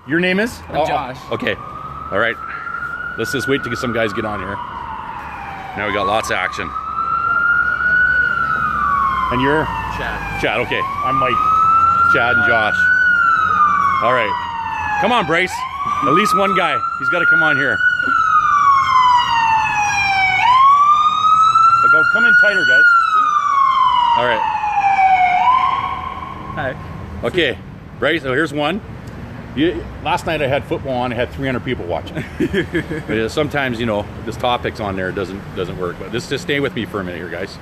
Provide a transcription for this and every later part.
Your name is? I'm Josh. Okay. All right. Let's just wait to get some guys get on here. Now we got lots of action. And you're? Chad. Chad, okay. I'm Mike. Chad and Josh. All right. Come on, Bryce. At least one guy. He's got to come on here. Go, come in tighter, guys. All right. Hi. Okay, Bryce, so here's one. Last night I had football on. I had 300 people watching. But sometimes, you know, this topic's on there doesn't work. But just stay with me for a minute here, guys.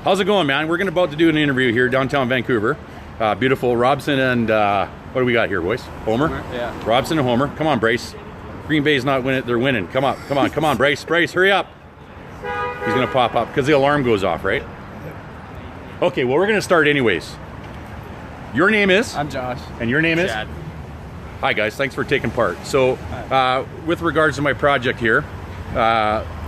How's it going, man? We're about to do an interview here downtown Vancouver. Beautiful Robson and what do we got here, boys? Homer? Yeah. Robson and Homer. Come on, Bryce. Green Bay's not winning. They're winning. Come on, Bryce. Bryce, hurry up. He's gonna pop up because the alarm goes off, right? Okay, well, we're gonna start anyways. Your name is? I'm Josh. And your name is? Chad. Hi guys, thanks for taking part. So with regards to my project here,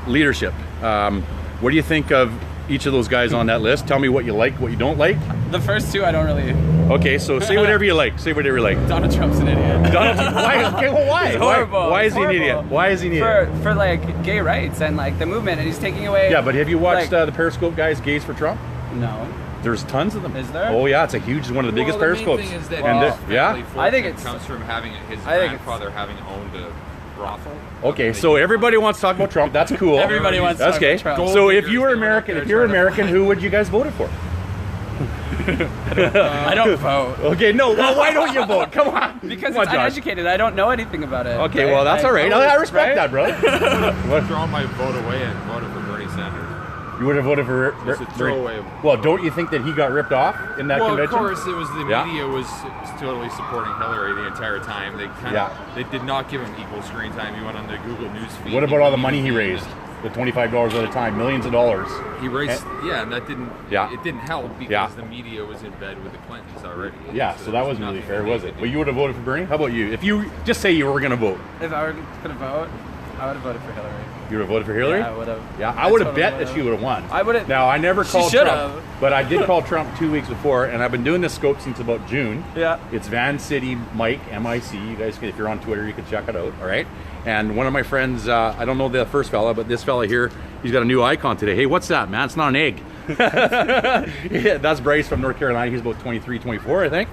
leadership, what do you think of each of those guys on that list? Tell me what you like, what you don't like. The first two I don't really... Okay, so say whatever you like. Say whatever you like. Donald Trump's an idiot. Why? Okay, well, why? He's horrible. Why is he an Horrible. idiot? Why is he an idiot? For like gay rights and like the movement, and he's taking away... Yeah, but have you watched like, the Periscope guys, Gays for Trump? No. There's tons of them. Is there? Oh yeah, it's a huge, one of the biggest Periscopes. Main thing is that And I think it's... comes from having his I think grandfather having owned a brothel. Okay, so everybody wants to talk about Trump. That's cool. Everybody wants to That's talk okay. about Trump. So if you were American, who would you guys vote for? I don't vote. Okay, no. Well, why don't you vote? Come on. Because Come on, it's Josh. uneducated. I don't know anything about it. Okay, right? well, that's all right. I respect that, brother. I've thrown my vote away and voted for Bernie Sanders. You would have voted for Just a throwaway. Well, don't you think that he got ripped off in that Well, convention? of course, it was the Yeah. media was totally supporting Hillary the entire time. They they did not give him equal screen time. He went on the Google News feed. What about all the money he raised? The $25 at a time, millions of dollars. He raised, and that didn't. Yeah. It didn't help because Yeah. the media was in bed with the Clintons already. Yeah, so that wasn't really nothing fair, that was they it? could Well, do. you would have voted for Bernie? How about you? If you just say you were going to vote, If I were going to vote, I would have voted for Hillary. you would have voted for Hillary? Yeah, I would have. Yeah, I would have bet that she would have won. I would've- Now, I never She called should Trump, have. but I did call Trump 2 weeks before, and I've been doing this scope since about June. Yeah. It's VanCityMic, M-I-C. You guys, if you're on Twitter, you can check it out, all right? And one of my friends, I don't know the first fella, but this fella here, he's got a new icon today. Hey, what's that, man? It's not an egg. Yeah, that's Bryce from North Carolina. He's about 23, 24, I think.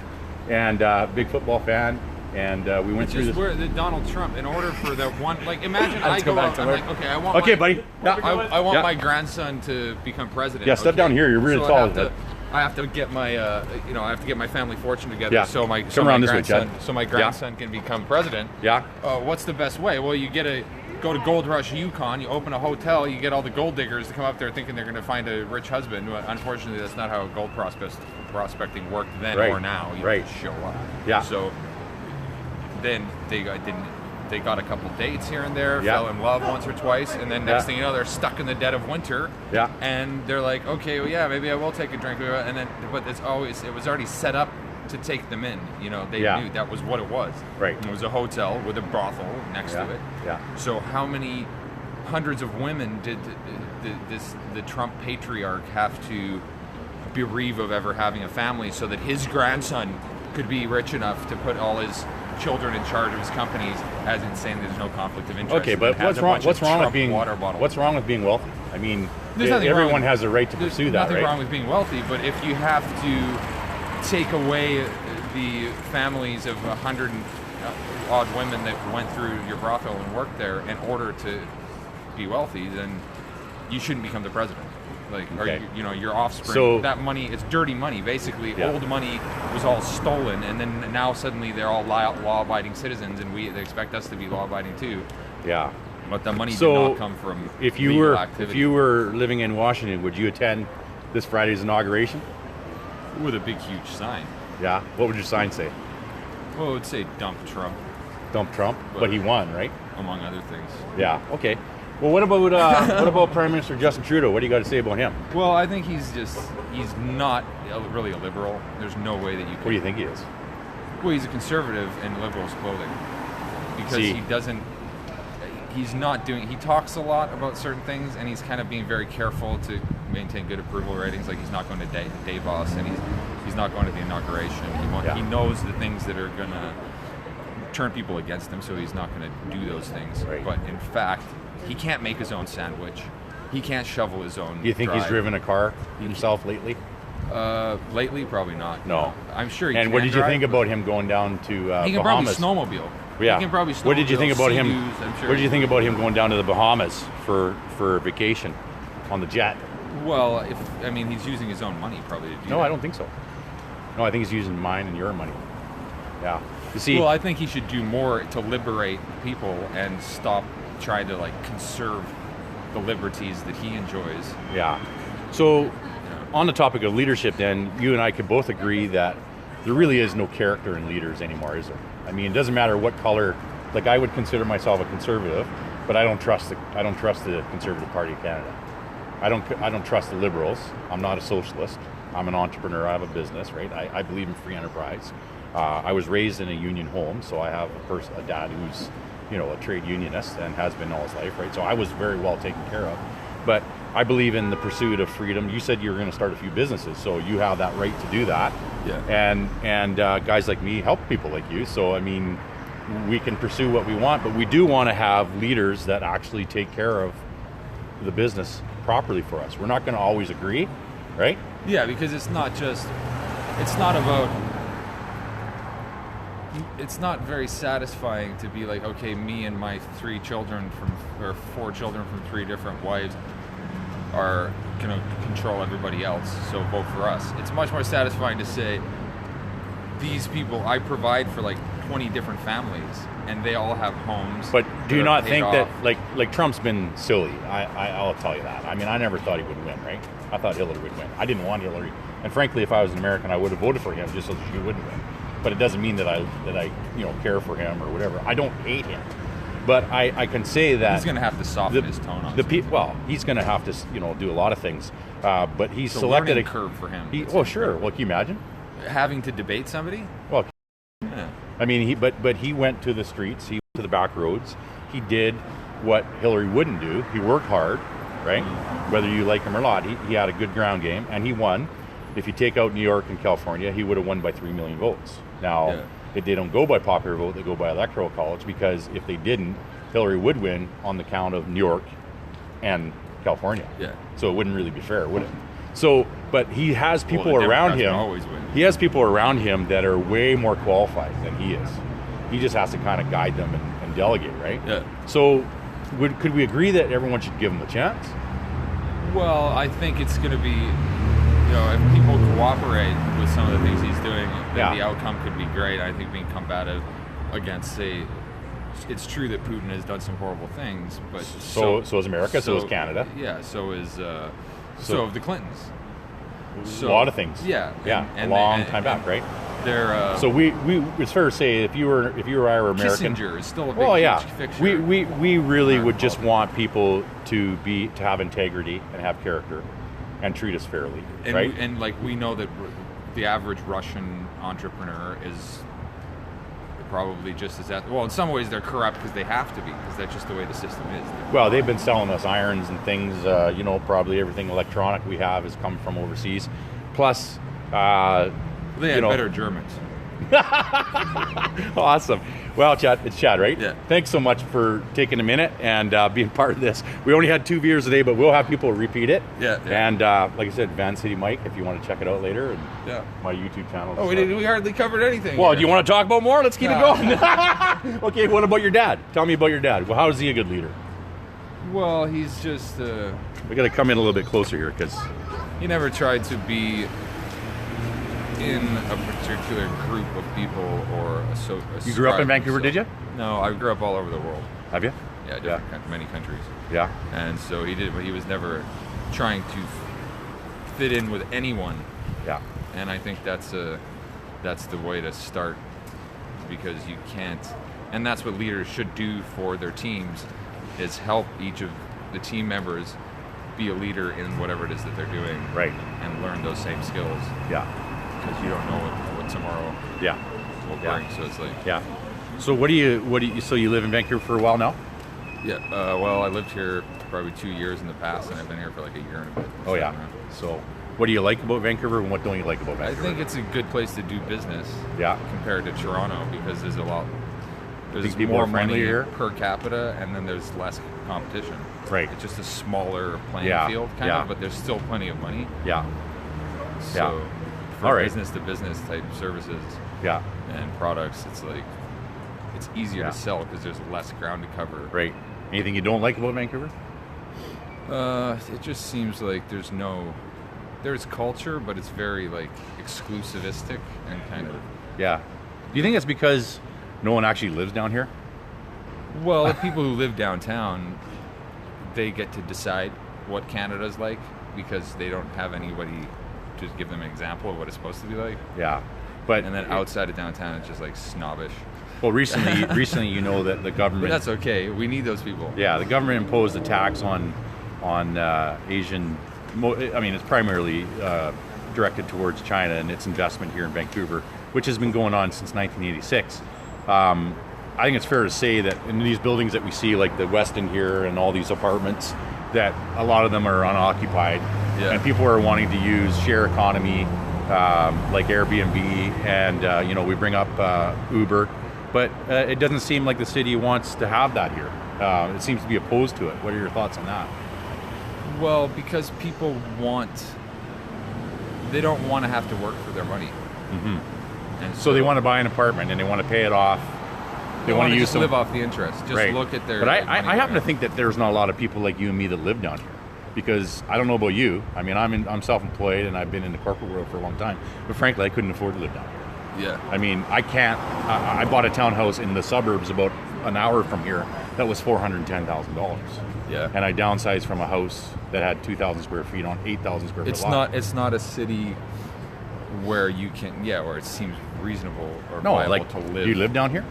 And big football fan. And we went through Just this. where the Donald Trump, in order for that one, like imagine I Let's go go back out, to I'm work. like, okay, I want Okay, my, buddy. Yeah. I want Yeah. my grandson to become president. Yeah, step okay? down here. You're really So tall. I have to get my, I have to get my family fortune together. Yeah. So my Come around this way, grandson, Chad. so my grandson can become president. Yeah. What's the best way? Well, you go to Gold Rush, Yukon. You open a hotel. You get all the gold diggers to come up there thinking they're going to find a rich husband. Unfortunately, that's not how gold prospecting worked then Right. or now. You Right. just show up. Yeah. So then they got a couple dates here and there, Yeah. fell in love once or twice, and then next Yeah. thing you know, they're stuck in the dead of winter. Yeah. And they're like, okay, well, yeah, maybe I will take a drink, and then, but it was already set up to take them in. You know, they Yeah. knew that was what it was. Right. It was a hotel with a brothel next Yeah. to it. Yeah. So how many hundreds of women did the Trump patriarch have to bereave of ever having a family so that his grandson could be rich enough to put all his children in charge of his companies, as in saying there's no conflict of interest? Okay, and but has what's a wrong? bunch What's of wrong with Trump being? water bottles. What's wrong with being wealthy? I mean, There's nothing wrong everyone with- has a right to There's pursue that, nothing right? wrong with being wealthy, but if you have to take away the families of 100 odd women that went through your brothel and worked there in order to be wealthy, then you shouldn't become the president. Like, Okay. or your offspring. So- that money, it's dirty money. Basically, Yeah. old money was all stolen, and then now suddenly they're all law-abiding citizens, and they expect us to be law-abiding too. Yeah. But the money So, did not come from If you legal were activity. living in Washington, would you attend this Friday's inauguration? With a big, huge sign. Yeah. What would your sign say? Well, it would say "Dump Trump," Dump Trump, but he won, right? among other things. Yeah. Okay. Well, what about Prime Minister Justin Trudeau? What do you got to say about him? Well, I think he's not really a liberal. There's no way that you What could. do you think he is? Well, he's a conservative in liberals' clothing because See. he doesn't. He's not doing. He talks a lot about certain things, and he's kind of being very careful to maintain good approval ratings. Like he's not going to Davos, and he's not going to the inauguration. Yeah. He knows the things that are gonna turn people against him, so he's not going to do those things. Right. But in fact, he can't make his own sandwich. He can't shovel his own. Do you think he's drive. driven a car himself lately? Lately, probably not. No. I'm sure he And can what did you drive, think about him going down to He can Bahamas? probably snowmobile. Yeah. He can probably snowmobile. What did you think about him? Sea-Doos, I'm sure. What did you think about him going down to the Bahamas for vacation on the jet? Well, he's using his own money probably to do No, that. I don't think so. No, I think he's using mine and your money. Yeah. You see, Well, I think he should do more to liberate people and stop trying to conserve the liberties that he enjoys. yeah. So, on the topic of leadership, then you and I could both agree that there really is no character in leaders anymore, is there? I mean, it doesn't matter what color. Like, I would consider myself a conservative, but I don't trust the Conservative Party of Canada. I don't trust the Liberals. I'm not a socialist. I'm an entrepreneur. I have a business, right? I believe in free enterprise. I was raised in a union home, so I have a dad who's, a trade unionist and has been all his life, right? So I was very well taken care of. But I believe in the pursuit of freedom. You said you were going to start a few businesses, so you have that right to do that. Yeah. And guys like me help people like you. So I mean, we can pursue what we want, but we do want to have leaders that actually take care of the business properly for us. We're not going to always agree, right? Yeah, because it's not very satisfying to be like, okay, me and my 4 children from 3 different wives are going to control everybody else, so vote for us. It's much more satisfying to say, these people, I provide for 20 different families, and they all have homes. But do you that are not paid think off. that like Trump's been silly? I'll tell you that. I mean, I never thought he would win, right? I thought Hillary would win. I didn't want Hillary, and frankly, if I was an American, I would have voted for him just so that she wouldn't win. But it doesn't mean that I care for him or whatever. I don't hate him, but I can say that he's going to have to soften his tone on he's going to have to do a lot of things. But he's it's a selected learning curve for him. Sure. Well, can you imagine? Having to debate somebody? Well, Yeah. I mean, he went to the streets. He went to the back roads. He did what Hillary wouldn't do. He worked hard, right? Whether you like him or not, he had a good ground game, and he won. If you take out New York and California, he would have won by 3 million votes. Now, if they don't go by popular vote, they go by electoral college, because if they didn't, Hillary would win on the count of New York and California. Yeah. So it wouldn't really be fair, would it? So, but he has people the around Democrats him. can always win. He has people around him that are way more qualified than he is. He just has to kind of guide them and delegate, right? Yeah. So, could we agree that everyone should give him a chance? Well, I think it's going to be, if people cooperate with some of the things he's doing, then the outcome could be great. I think being combative against, say, it's true that Putin has done some horrible things, but so is America, so is Canada. Yeah, so have the Clintons. A lot of things. Yeah. A long time back, right? They're so we it's fair to say if you or I were American, Kissinger is still a big huge fixture. we really would just want people to have integrity and have character and treat us fairly, right? And we know that the average Russian entrepreneur is probably just as well, in some ways they're corrupt because they have to be, because that's just the way the system is. Well, they've been selling us irons and things. Probably everything electronic we have has come from overseas. Plus, they had better Germans. Awesome. Well, Chad, it's Chad, right? Yeah. Thanks so much for taking a minute and being part of this. We only had 2 viewers today, but we'll have people repeat it. Yeah. And like I said, VanCityMic, if you want to check it out later, and my YouTube channel. Oh, we hardly covered anything. Well, here. do you want to talk about more? Let's keep it going. Okay, what about your dad? Tell me about your dad. Well, how is he a good leader? Well, he's just... we got to come in a little bit closer here, because... He never tried to be in a particular group of people or You grew up in Vancouver, did you? No, I grew up all over the world. Have you? Yeah, many countries. Yeah. And so he did, but he was never trying to fit in with anyone. Yeah. And I think that's the way to start, because you can't, and that's what leaders should do for their teams, is help each of the team members be a leader in whatever it is that they're doing. Right. And learn those same skills. Yeah. Because you don't know what tomorrow will bring. So it's like... Yeah. So so you live in Vancouver for a while now? Yeah. Well, I lived here probably 2 years in the past, and I've been here for like a year and a bit. Oh, yeah. So what do you like about Vancouver, and what don't you like about Vancouver? I think it's a good place to do business. Yeah. Compared to Toronto, because there's a lot There's think people more are friendly money here? per capita, and then there's less competition. Right. It's just a smaller playing Yeah, field, kind yeah. of, but there's still plenty of money. Yeah. So for All right. business-to-business type services Yeah. and products, it's like it's easier Yeah. to sell because there's less ground to cover. Right. Anything you don't like about Vancouver? It just seems like there's culture, but it's very like exclusivistic and kind of. Yeah. Do you think it's because no one actually lives down here? Well, the people who live downtown, they get to decide what Canada's like because they don't have anybody to give them an example of what it's supposed to be like. Yeah. But And then outside of downtown, it's just like snobbish. well, recently, you know that the But government. that's okay. We need those people. Yeah, the government imposed a tax on Asian. I mean, it's primarily directed towards China and its investment here in Vancouver, which has been going on since 1986. I think it's fair to say that in these buildings that we see, like the Westin here and all these apartments, that a lot of them are unoccupied, Yeah. and people are wanting to use share economy, like Airbnb, and we bring up Uber, but it doesn't seem like the city wants to have that here. It seems to be opposed to it. What are your thoughts on that? Well, because people they don't want to have to work for their money. Mm-hmm. And So they want to buy an apartment and they want to pay it off. they want want to to use just some, live off the interest. Just right. look at their. But like, I money happen to going. think that there's not a lot of people like you and me that live down here, because I don't know about you. I mean, I'm self-employed and I've been in the corporate world for a long time, but frankly, I couldn't afford to live down here. Yeah. I mean, I can't. I bought a townhouse in the suburbs about an hour from here that was $410,000. Yeah. And I downsized from a house that had 2,000 square feet on 8,000 square foot lot. It's not a city where you can where it seems reasonable or No, viable like, to live. do you live down here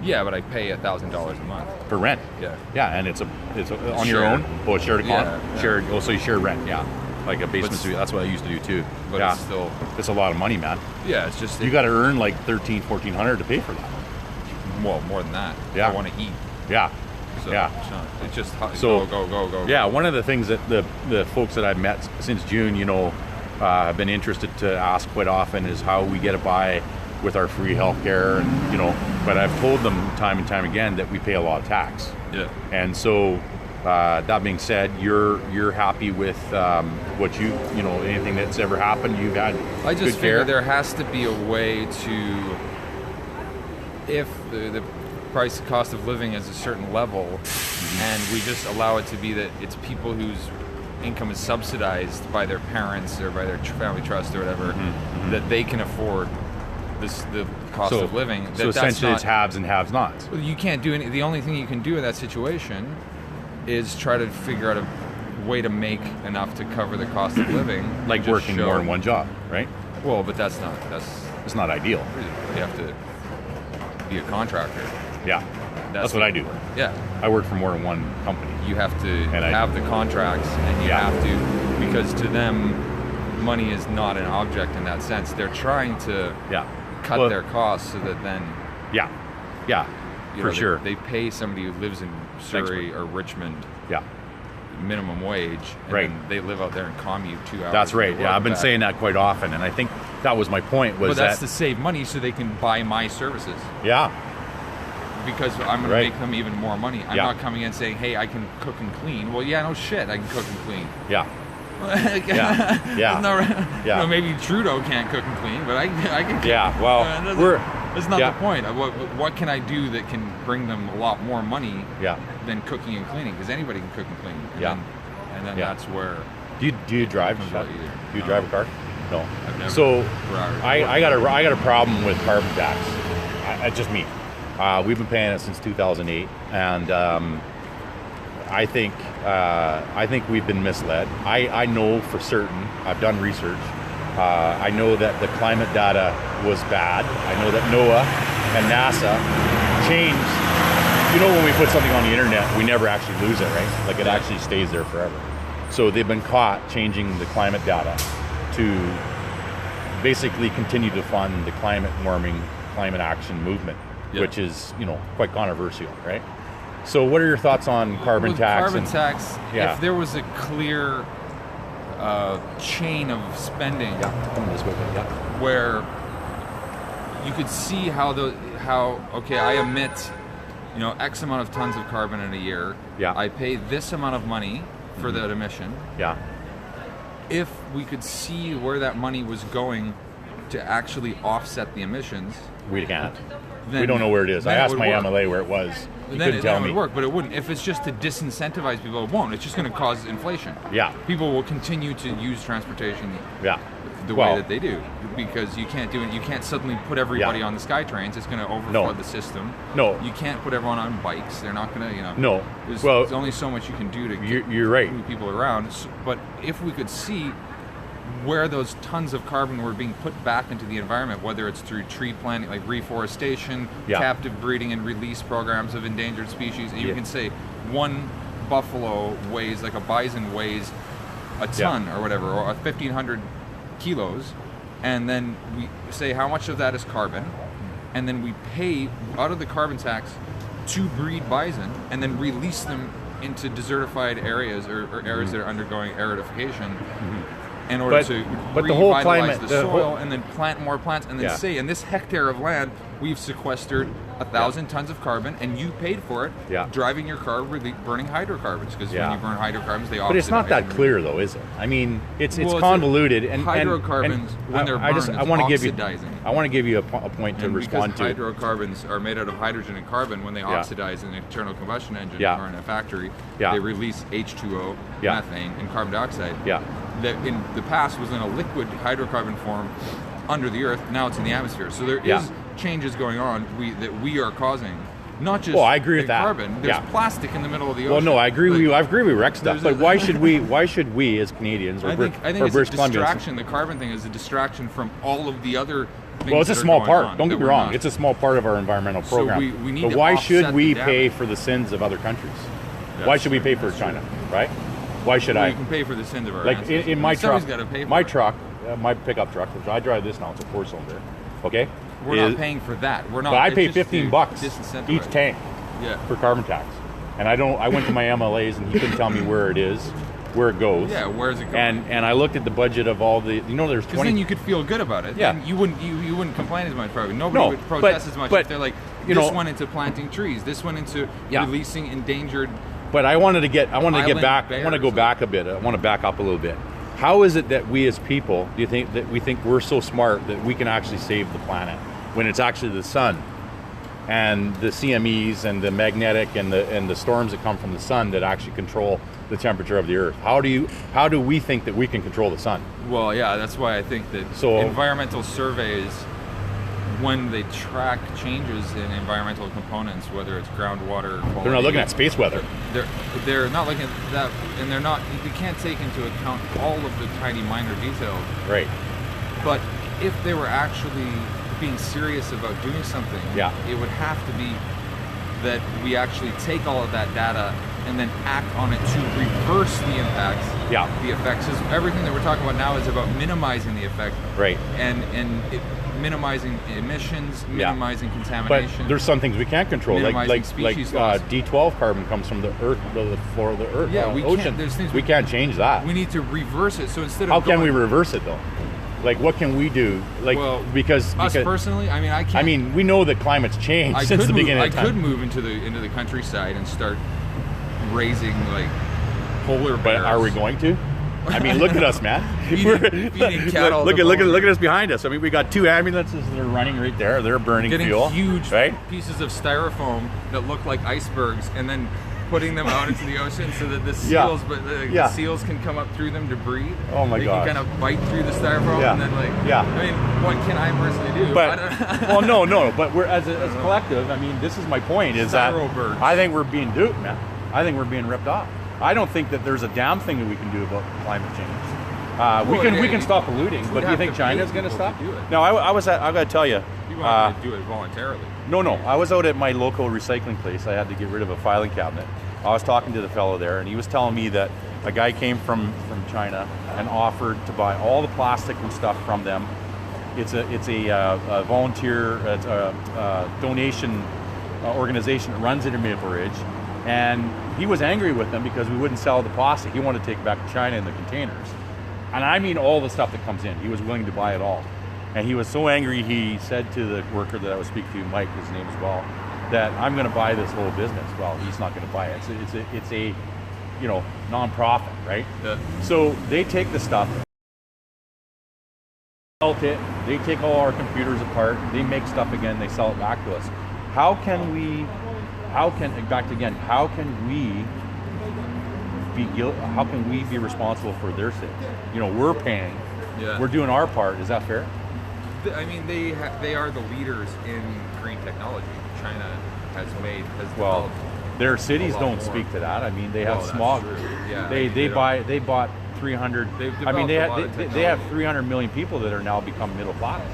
Yeah, but I pay $1,000 a month. for rent? Yeah. Yeah, and it's on your Shared. own. Oh, it's shared account. Yeah. Shared. Oh, so you share rent. Yeah, like a basement But- suite. That's what I used to do too. But yeah, it's still it's a lot of money, man. yeah, it's just You got to earn like $1,400 to pay for that. well more than that. Yeah. I want to eat. Yeah, So yeah. it's just So- go. Yeah, one of the things that the folks that I've met since June, have been interested to ask quite often is how we get by with our free healthcare, and but I've told them time and time again that we pay a lot of tax. Yeah. And so, that being said, you're happy with what anything that's ever happened? You've had I just good figure care? there has to be a way to, if the cost of living is a certain level, and we just allow it to be that it's people whose income is subsidized by their parents or by their family trust or whatever, that they can afford the cost of living. So essentially, it's haves and haves-nots. Well, you can't do any. The only thing you can do in that situation is try to figure out a way to make enough to cover the cost of living, Like Just working show- more in one job, right? Well, but that's It's not ideal. you have to be a contractor. Yeah, that's what I do. Yeah, I work for more than one company. you have to And I- have the contracts, and you Yeah. have to, because to them, money is not an object in that sense. They're trying to Yeah, cut Well, their costs so that then Yeah, for sure. They pay somebody who lives in Surrey or Richmond Yeah, minimum wage, and Right. then they live out there and commute 2 hours. that's to right. work Yeah, I've been back. saying that quite often, and I think that was my point. Was But that's that to save money so they can buy my services, yeah, because I'm going to Right. make them even more money. I'm Yeah. not coming in saying, "Hey, I can cook and clean." Well, yeah, no shit, I can cook and clean. yeah, yeah, yeah. No, Yeah. no, maybe Trudeau can't cook and clean, but I can. Yeah, well, that's not yeah. the point. What can I do that can bring them a lot more money Yeah. than cooking and cleaning? Because anybody can cook and clean. Yeah. And then Yeah. that's where. Do you drive? Depends Chuck? what you do. Do you No. drive a car? No. I've never. So for hours. I got a problem with carbon tax. It's just me. We've been paying it since 2008, and I think we've been misled. I know for certain. I've done research. I know that the climate data was bad. I know that NOAA and NASA changed. When we put something on the internet, we never actually lose it, right? Like it actually stays there forever. So they've been caught changing the climate data to basically continue to fund the climate warming, climate action movement, Yeah. which is, quite controversial, right? So what are your thoughts on carbon With tax? Carbon and- tax. Yeah. If there was a clear chain of spending Come this way, yeah. where you could see how I emit X amount of tons of carbon in a year. Yeah. I pay this amount of money for that emission. Yeah. If we could see where that money was going to actually offset the emissions, We can't. then We don't know where it is. then I it asked would my work. MLA where it was. He Then couldn't tell it me. would work, but it wouldn't. If it's just to disincentivize people, it won't. It's just going to cause inflation. Yeah. People will continue to use transportation Yeah. the Well, way that they do, because you can't do it. You can't suddenly put everybody Yeah. on the SkyTrains. It's going to overflood No. the system. No. You can't put everyone on bikes. They're not going to, No. There's, Well, there's only so much you can do to you're right. move people around. But if we could see where those tons of carbon were being put back into the environment, whether it's through tree planting, like reforestation, Yeah. captive breeding and release programs of endangered species, and you Yeah. can say one buffalo weighs, like a bison weighs a ton or whatever, or 1,500 kilos, and then we say how much of that is carbon, and then we pay out of the carbon tax to breed bison and then release them into desertified areas or areas that are undergoing aridification in order But- to but the whole revitalize climate- the the soil whole- and then plant more plants and then Yeah. say in this hectare of land we've sequestered 1,000 tons of carbon and you paid for it Yeah. driving your car burning hydrocarbons, because Yeah. when you burn hydrocarbons they But it's not oxidize that and- clear, though, is it? I mean, it's Well, it's convoluted and hydrocarbons, when they're burned, I want to give you oxidizing. I want to give you a point to And respond because to. hydrocarbons are made out of hydrogen and carbon, when they Yeah. oxidize in an internal combustion engine Yeah. or in a factory, Yeah. they release H2O, Yeah. methane, and carbon dioxide. Yeah. That in the past was in a liquid hydrocarbon form under the earth. Now it's in the atmosphere. So there is Yeah. changes going on that we are causing. Not just Well, I agree with in that. carbon. There's Yeah. plastic in the middle of the Well, ocean. no, I agree with Like, you. I agree with wreck stuff, there's but a- why should we as Canadians or I think or it's a British Columbians? distraction. The carbon thing is a distraction from all of the other things. Well, it's a that are small going part. on Don't that get me we're wrong. not. It's a small part of our environmental So program. we need but to why offset should the we damage. pay for the sins of other countries? That's Why should we true. pay for That's China, true. right? Why should Well, I? you can pay for the sins of our Like ancestors. in my truck, Somebody's got to pay for my it. truck, my pickup truck. I drive this now. It's a 4-cylinder. Okay. We're not paying for that. We're not. But I it's pay just $15 to disincentivize. each tank Yeah. for carbon tax, and I don't. I went to my MLAs and he couldn't tell me where it is, where it goes. Yeah. Where's it going? And I looked at the budget of all the. There's Because 20. then you could feel good about it. Yeah. Then you wouldn't complain as much. Probably nobody No, would protest but- as much but, if they're like, you this know- went into planting trees. This went into Yeah. releasing endangered. But I wanted to get Island back. I want to go bears. back a bit. I want to back up a little bit. How is it that we as people, do you think that we think we're so smart that we can actually save the planet when it's actually the sun and the CMEs and the magnetic and the storms that come from the sun that actually control the temperature of the earth? How do we think that we can control the sun? Well, yeah, that's why I think that So- environmental surveys, when they track changes in environmental components, whether it's groundwater quality, They're not looking at space weather. They're not looking at that, and they're not. You can't take into account all of the tiny minor details. Right. But if they were actually being serious about doing something, Yeah. it would have to be that we actually take all of that data and then act on it to reverse the impacts, Yeah. the effects. 'Cause everything that we're talking about now is about minimizing the effect, Right. and minimizing emissions, Yeah. minimizing But contamination. there's some things we can't control, Minimizing species loss. D12 carbon comes from the earth, the floor of the earth, Yeah, we ocean. can't- there's things we can't change that. we need to reverse it. So instead of How can we going- reverse it though? Like, what can we do? Like, Well, because us personally, I mean, I can't. I mean, we know that climate's changed I since could the move, beginning I of time. could move into the countryside and start raising like polar But bears. are we going to? I mean, look at us, man. Feeding cattle look to at polar look at us behind us. I mean, we got 2 ambulances that are running right there. They're burning getting fuel, huge right? pieces of styrofoam that look like icebergs, and then putting them out into the ocean so that the Yeah. seals, but the Yeah. seals can come up through them to breathe. Oh my they gosh. can kind of bite through the styrofoam Yeah. and then like. Yeah. I mean, what can I personally do? But I don't- well, no. But we're as a collective. I mean, this is my point. Is that Styrobirds. I think we're being duped, man. I think we're being ripped off. I don't think that there's a damn thing that we can do about climate change. We Well, can stop polluting, we'd but do you have think to pay China's going to people stop? to do it. No, I got to tell you. You want to do it voluntarily. No. I was out at my local recycling place. I had to get rid of a filing cabinet. I was talking to the fellow there, and he was telling me that a guy came from China and offered to buy all the plastic and stuff from them. It's a volunteer donation organization that runs it in Maple Ridge, and he was angry with them because we wouldn't sell the plastic. He wanted to take it back to China in the containers, and I mean all the stuff that comes in. He was willing to buy it all, and he was so angry. He said to the worker that I was speaking to, Mike, his name as well, that I'm going to buy this whole business. Well, he's not going to buy it. It's a you know, nonprofit, right? Yeah. So they take the stuff, melt it, they take all our computers apart, they make stuff again, they sell it back to us. How can we be responsible for their sake? You know, we're paying, we're doing our part. Is that fair? I mean, they are the leaders in green technology. China has developed. Their cities don't speak to that. I mean, they have smog. Yeah, they bought 300. I mean, they have 300 million people that are now become middle class.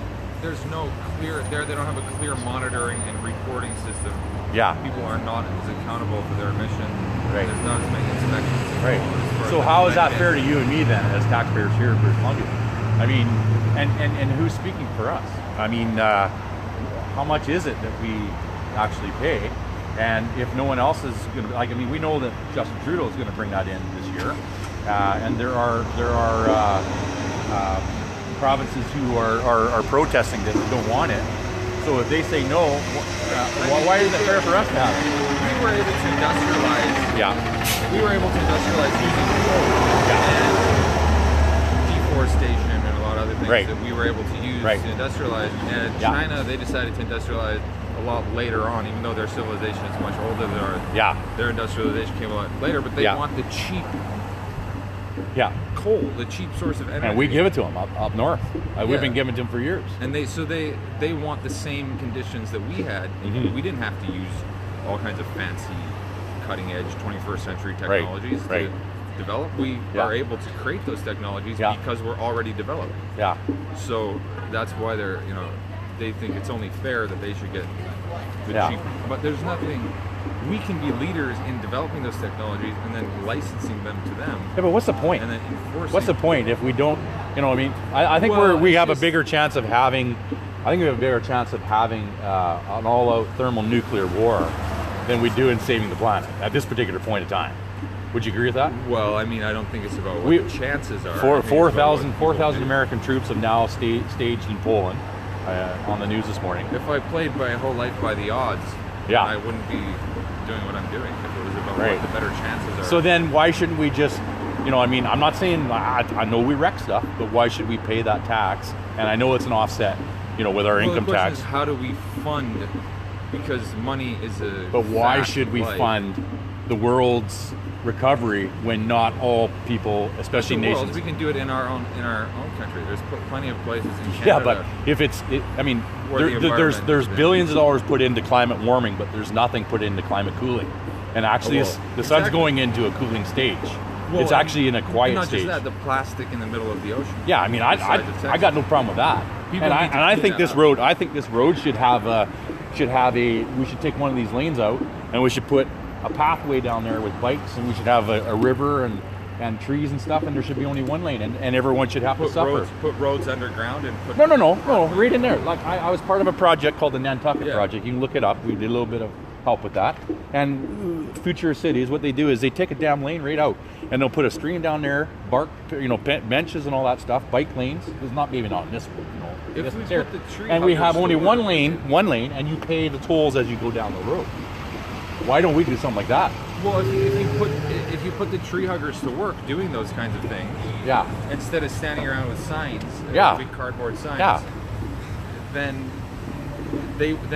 There's no clear there. They don't have a clear monitoring and reporting system. Yeah. People are not as accountable for their emissions. Right. There's not as many inspections. Right. So how is that fair to you and me then, as taxpayers here in British Columbia? I mean, and who's speaking for us? I mean, how much is it that we actually pay? And if no one else is going to, like, I mean, we know that Justin Trudeau is going to bring that in this year, and there are provinces who are protesting that don't want it. So if they say no, why isn't it fair for us to have it? We were able to industrialize. Yeah. We were able to industrialize using coal and deforestation and a lot of other things that we were able to use to industrialize. And China, they decided to industrialize a lot later on, even though their civilization is much older than ours. Yeah. Their industrialization came a lot later, but they want the cheap coal, the cheap source of energy. And we give it to them up north. We've been giving it to them for years. And they want the same conditions that we had. Mm-hmm. We didn't have to use all kinds of fancy, cutting-edge 21st century technologies to develop. We are able to create those technologies because we're already developed. Yeah. So that's why they think it's only fair that they should get the cheap. But there's nothing. We can be leaders in developing those technologies and then licensing them to them. Yeah, but what's the point? And then enforcing. What's the point if we don't? You know, I mean, I think we have a bigger chance of having. I think we have a bigger chance of having an all-out thermal nuclear war than we do in saving the planet at this particular point in time. Would you agree with that? Well, I mean, I don't think it's about what the chances are. 4,000 American troops have now staged in Poland on the news this morning. If I played my whole life by the odds, I wouldn't be doing what I'm doing if it was about what the better chances are. So then why shouldn't we just, I mean, I'm not saying, I know we wreck stuff, but why should we pay that tax? And I know it's an offset, with our income the tax. Is how do we fund, because money is a But why should we fund the world's recovery when not all people, especially nations? We can do it in our own country. There's plenty of places in Canada. Yeah, but if there's billions of dollars put into climate warming, but there's nothing put into climate cooling. And actually, the sun's going into a cooling stage. Well, it's actually in a quiet stage. Not just that, the plastic in the middle of the ocean. Yeah, I mean, I got no problem with that. I think this road should have we should take one of these lanes out, and we should put a pathway down there with bikes, and we should have a river and trees and stuff, and there should be only one lane, and everyone should have to suffer. Put roads underground and put... No, right in there. Like I was part of a project called the Nantucket Project. You can look it up. We did a little bit of help with that. And future cities, what they do is they take a damn lane right out, and they'll put a stream down there, benches and all that stuff, bike lanes. There's maybe not in this one, If we put the tree and we have only one lane, and you pay the tolls as you go down the road. Why don't we do something like that? Well, if you put the tree huggers to work doing those kinds of things, instead of standing around with signs, big cardboard signs, then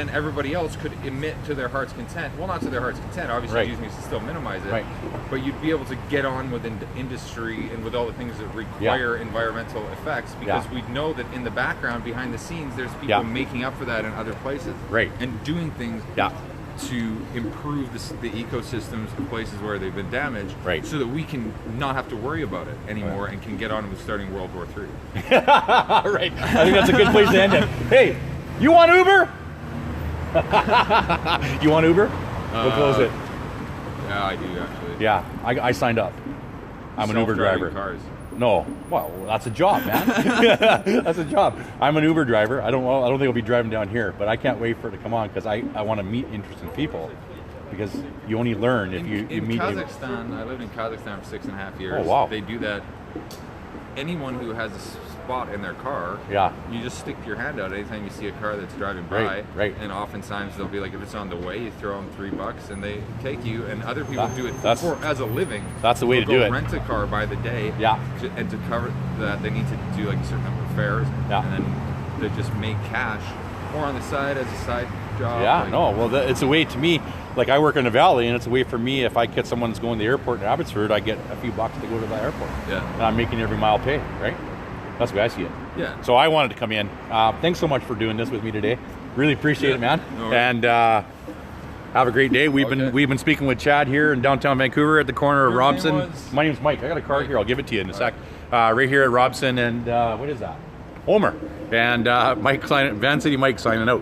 everybody else could emit to their heart's content. Well, not to their heart's content. Obviously, using to still minimize it. But you'd be able to get on with industry and with all the things that require environmental effects, because we know that in the background, behind the scenes, there's people making up for that in other places, and doing things to improve the ecosystems in places where they've been damaged, so that we can not have to worry about it anymore and can get on with starting World War III. Right. I think that's a good place to end it. Hey, you want Uber? You want Uber? We'll close it. Yeah, I do actually. Yeah, I signed up. I'm an Uber driver. Cars. No, well, that's a job, man. That's a job. I'm an Uber driver. I don't think I'll be driving down here, but I can't wait for it to come on, because I want to meet interesting people, because you only learn if you meet. In Kazakhstan, I lived in Kazakhstan for 6.5 years. Oh, wow. They do that. Anyone who has spot in their car. Yeah. You just stick your hand out anytime you see a car that's driving by. Right, right. And oftentimes they'll be like, if it's on the way, you throw them $3 and they take you. And other people do it as a living. That's the way to do it. Rent a car by the day. Yeah. And to cover that, they need to do like a certain number of fares. Yeah. And then they just make cash, or on the side as a side job. Yeah, like, no, well, it's a way to me, like I work in the valley, and it's a way for me, if I get someone that's going to the airport in Abbotsford, I get a few bucks to go to the airport. Yeah. And I'm making every mile pay, right? That's the way I see it. Yeah. So I wanted to come in. Thanks so much for doing this with me today. Really appreciate it, man. No worries. And have a great day. We've been speaking with Chad here in downtown Vancouver at the corner of Your Robson. name was? My name's Mike. I got a card here. I'll give it to you in a sec. Right here at Robson and what is that? Homer. And Mike signing, VanCityMic signing out.